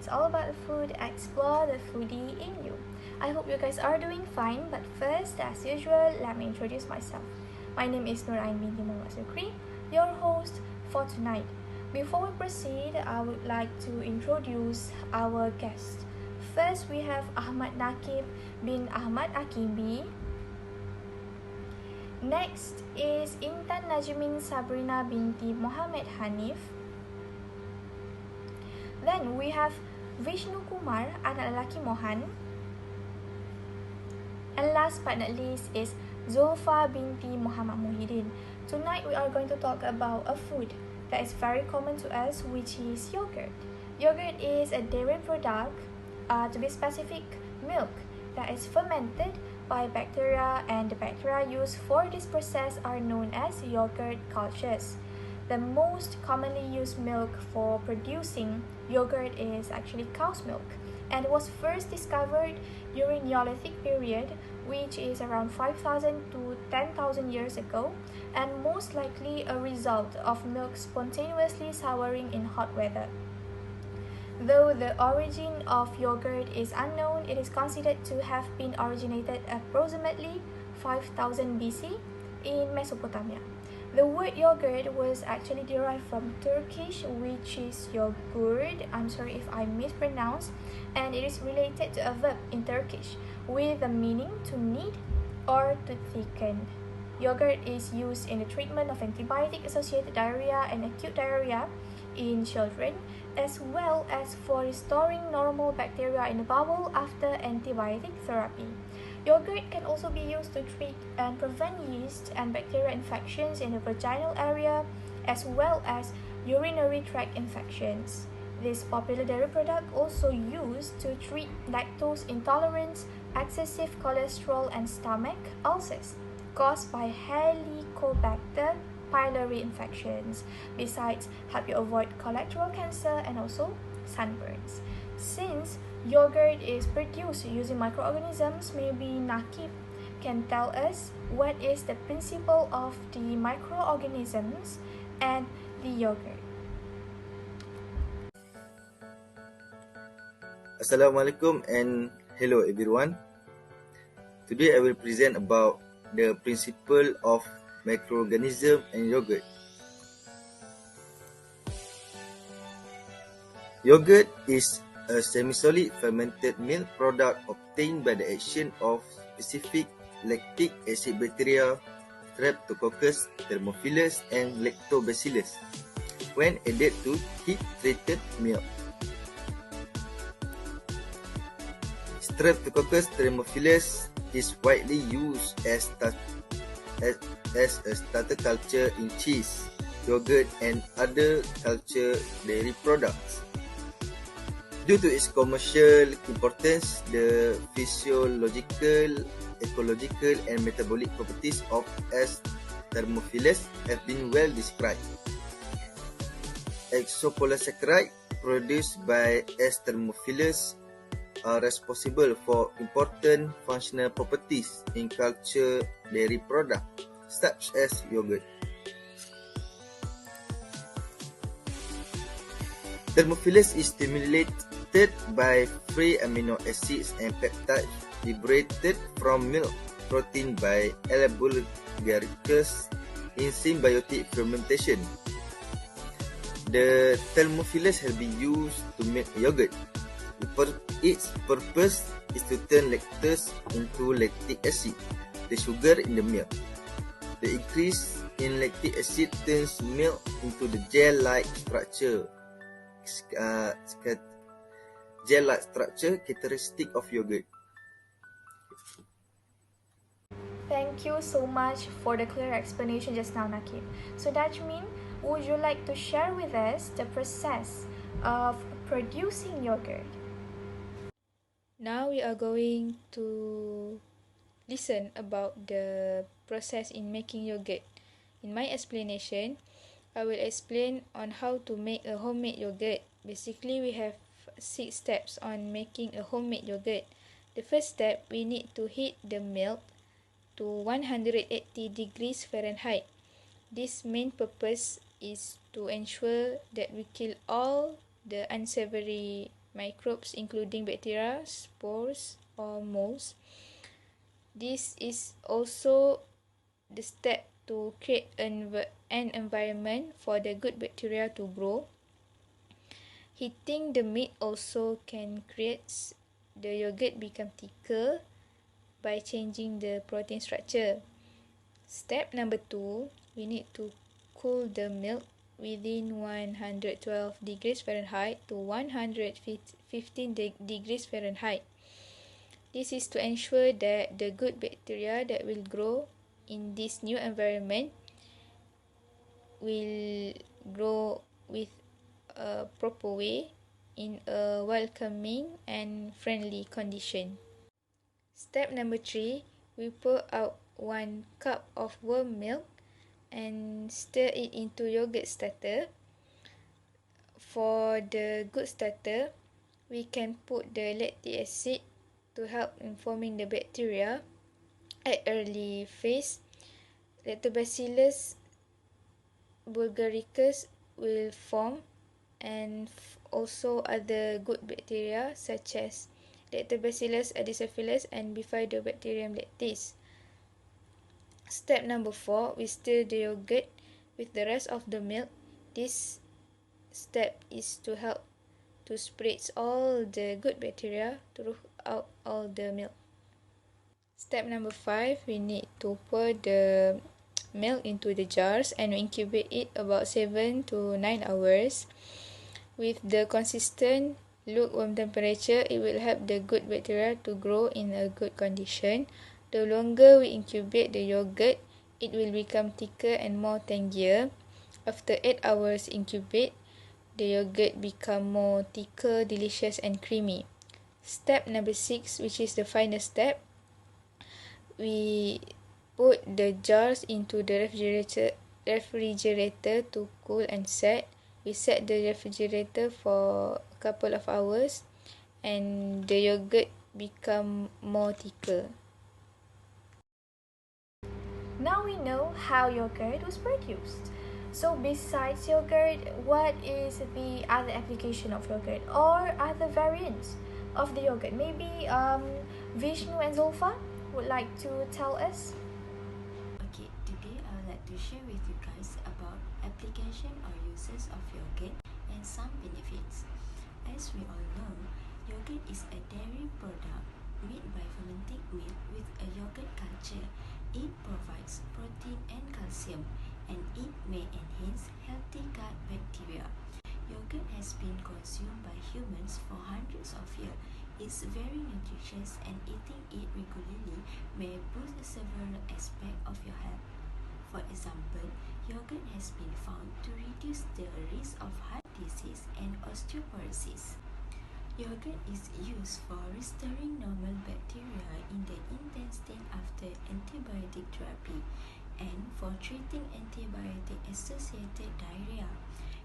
it's all about food. Explore the foodie in you. I hope you guys are doing fine, but first, as usual, let me introduce myself. My name is BINTI SUKHRI, your host for tonight. Before we proceed, I would like to introduce our guest. First, we have AHMAD NAQIB bin AHMAD AKIBI. Next is INTAN NAJMIN SABRINA binti MOHAMED HANEEF. Then we have VISHNUKUMAR, anak lelaki MOHAN. And last but not least is ZULFA binti Muhammad MUHYIDDIN. Tonight we are going to talk about a food that is very common to us, which is yogurt. Yogurt is a dairy product, to be specific, milk that is fermented by bacteria, and the bacteria used for this process are known as yogurt cultures. The most commonly used milk for producing yogurt is actually cow's milk, and it was first discovered during Neolithic period, which is around 5,000 to 10,000 years ago, and most likely a result of milk spontaneously souring in hot weather. Though the origin of yogurt is unknown, it is considered to have been originated approximately 5000 BC in Mesopotamia. The word yogurt was actually derived from Turkish, which is yogurt. I'm sorry if I mispronounced, and it is related to a verb in Turkish with the meaning to knead or to thicken. Yogurt is used in the treatment of antibiotic-associated diarrhea and acute diarrhea in children, as well as for restoring normal bacteria in the bowel after antibiotic therapy. Yogurt can also be used to treat and prevent yeast and bacterial infections in the vaginal area, as well as urinary tract infections. This popular dairy product also used to treat lactose intolerance, excessive cholesterol, and stomach ulcers caused by Helicobacter pylori infections, besides help you avoid colorectal cancer and also sunburns. Since yogurt is produced using microorganisms, maybe NAQIB can tell us what is the principle of the microorganisms and the yogurt. Assalamualaikum and hello everyone. Today I will present about the principle of microorganism and yogurt. Yogurt is a semi-solid fermented milk product obtained by the action of specific lactic acid bacteria, Streptococcus thermophilus and Lactobacillus, when added to heat-treated milk. Streptococcus thermophilus is widely used as a starter culture in cheese, yogurt, and other culture dairy products. Due to its commercial importance, the physiological, ecological, and metabolic properties of S. thermophilus have been well described. Exopolysaccharides produced by S. thermophilus are responsible for important functional properties in culture dairy products, such as yogurt. Thermophilus is stimulated by free amino acids and peptides liberated from milk protein by L. bulgaricus in symbiotic fermentation. The thermophilus has been used to make yogurt. Its purpose is to turn lactose into lactic acid, the sugar in the milk. The increase in lactic acid turns milk into the gel-like structure characteristic of yogurt. Thank you so much for the clear explanation just now, NAQIB. So NAJMIN, would you like to share with us the process of producing yogurt? Now we are going to listen about the process in making yogurt. In my explanation, I will explain on how to make a homemade yogurt. Basically, we have 6 steps on making a homemade yogurt. The first step, we need to heat the milk to 180 degrees Fahrenheit. This main purpose is to ensure that we kill all the unsavory microbes including bacteria, spores or molds. This is also the step to create an environment for the good bacteria to grow. Heating the meat also can create the yogurt become thicker by changing the protein structure. Step number 2, we need to cool the milk within 112 degrees Fahrenheit to 115 degrees Fahrenheit. This is to ensure that the good bacteria that will grow in this new environment will grow with a proper way in a welcoming and friendly condition. Step number 3, we pour out 1 cup of warm milk and stir it into yogurt starter. For the good starter, we can put the lactic acid to help in forming the bacteria at early phase. Lactobacillus bulgaricus will form, and also other good bacteria such as Lactobacillus aedeophilus and Bifidobacterium lactis. Step number 4, we stir the yogurt with the rest of the milk. This step is to help to spread all the good bacteria throughout all the milk. Step number 5, we need to pour the milk into the jars and incubate it about 7 to 9 hours. With the consistent lukewarm temperature, it will help the good bacteria to grow in a good condition. The longer we incubate the yogurt, it will become thicker and more tangier. After 8 hours incubate, the yogurt become more thicker, delicious and creamy. Step number 6, which is the final step, we put the jars into the refrigerator to cool and set. We set the refrigerator for a couple of hours and the yogurt become more thicker. Now we know how yogurt was produced. So besides yogurt, what is the other application of yogurt or other variants of the yogurt? Maybe Vishnu and Zulfa would like to tell us. Okay, today I would like to share with you guys about application or uses of yogurt and some benefits. As we all know, yogurt is a dairy product made by fermenting milk with a yogurt culture. It provides protein and calcium, and it may enhance healthy gut bacteria. Yogurt has been consumed by humans for hundreds of years. It's very nutritious, and eating it regularly may boost several aspects of your health. For example, yogurt has been found to reduce the risk of heart disease and osteoporosis. Yogurt is used for restoring normal bacteria in the intestine after antibiotic therapy and for treating antibiotic-associated diarrhea.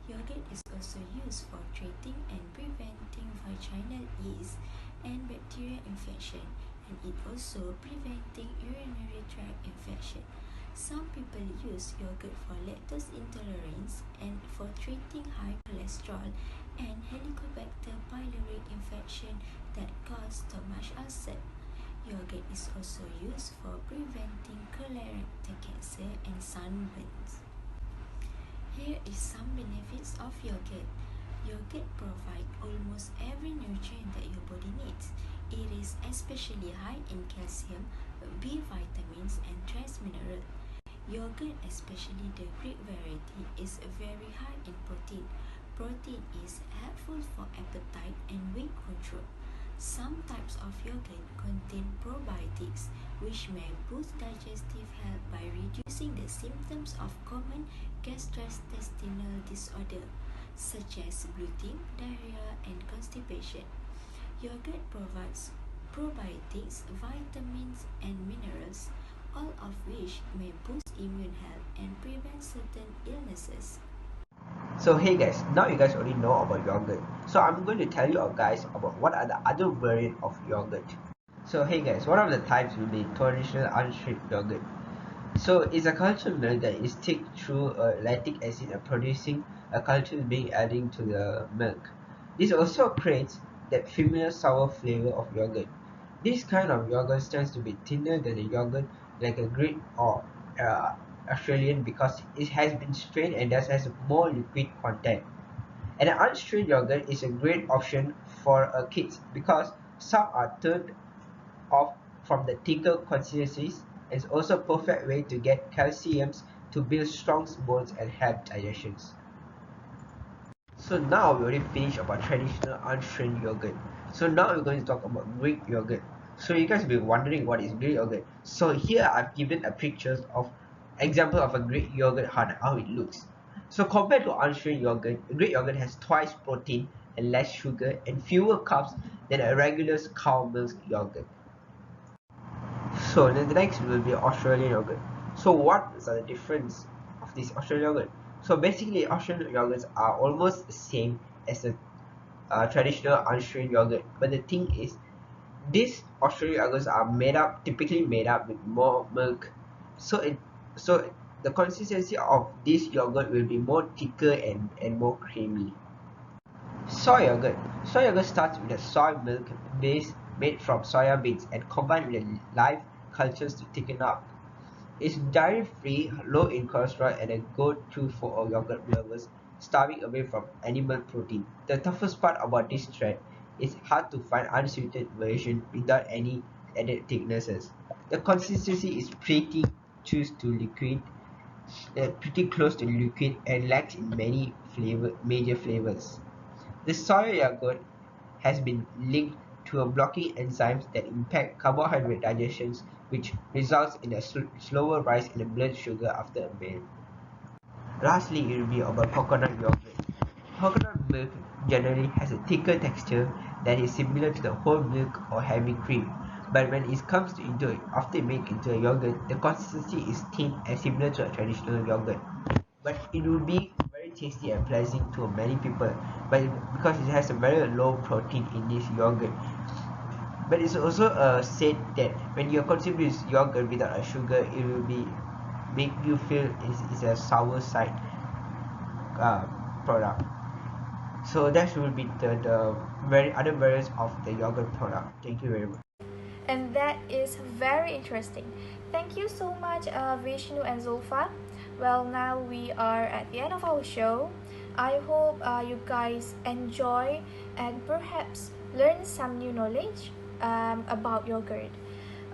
Yogurt is also used for treating and preventing vaginal yeast and bacterial infection, and it also preventing urinary tract infection. Some people use yogurt for lactose intolerance and for treating high cholesterol and Helicobacter pylori infection that cause stomach ulcer. Yogurt is also used for preventing colorectal cancer and sunburns. Here is some benefits of yogurt. Yogurt provides almost every nutrient that your body needs. It is especially high in calcium, B vitamins and trace minerals. Yogurt, especially the Greek variety, is very high in protein. Protein is helpful for appetite and weight control. Some types of yogurt contain probiotics, which may boost digestive health by reducing the symptoms of common gastrointestinal disorder, such as bloating, diarrhea, and constipation. Yogurt provides probiotics, vitamins, and minerals, all of which may boost immune health and prevent certain illnesses. So hey guys, now you guys already know about yogurt. So I'm going to tell you guys about what are the other variant of yogurt. So hey guys, one of the types will be traditional unstripped yogurt. So it's a cultured milk that is thick through lactic acid and producing a cultured being adding to the milk. This also creates that familiar sour flavor of yogurt. This kind of yogurt tends to be thinner than a yogurt like a Greek or Australian because it has been strained and thus has more liquid content. And an unstrained yogurt is a great option for kids because some are turned off from the thicker consistencies and is also a perfect way to get calciums to build strong bones and help digestions. So now we already finished about traditional unstrained yogurt. So now we're going to talk about Greek yogurt. So you guys will be wondering what is Greek yogurt. So here I've given a pictures of example of a Greek yogurt, how it looks. So compared to unstrained yogurt, Greek yogurt has twice protein and less sugar and fewer carbs than a regular cow milk yogurt. So then the next will be Australian yogurt. So what is the difference of this Australian yogurt? So basically Australian yogurts are almost the same as the traditional unstrained yogurt, but the thing is these Australian yogurts are typically made up with more milk, so the consistency of this yogurt will be more thicker and more creamy. Soy yogurt. Soy yogurt starts with a soy milk base made from soya beans and combined with live cultures to thicken up. It's dairy-free, low in cholesterol, and a go-to for yogurt lovers starving away from animal protein. The toughest part about this trend is hard to find unsweetened version without any added thicknesses. The consistency is pretty close to liquid, and lacks in many major flavors. The soy yogurt has been linked to blocking enzymes that impact carbohydrate digestion, which results in a slower rise in the blood sugar after a meal. Lastly, it will be about coconut yogurt. Coconut milk generally has a thicker texture that is similar to the whole milk or heavy cream, but when it comes after it make into a yogurt, the consistency is thin and similar to a traditional yogurt. But it will be very tasty and pleasant to many people, because it has a very low protein in this yogurt. But it's also said that when you're consuming this yogurt without a sugar, it will make you feel it's a sour side product. So that will be the very other variants of the yogurt product. Thank you very much. And that is very interesting. Thank you so much, Vishnu and Zulfa. Well, now we are at the end of our show. I hope you guys enjoy and perhaps learn some new knowledge about yogurt.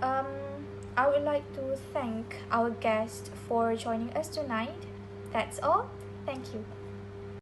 I would like to thank our guest for joining us tonight. That's all. Thank you.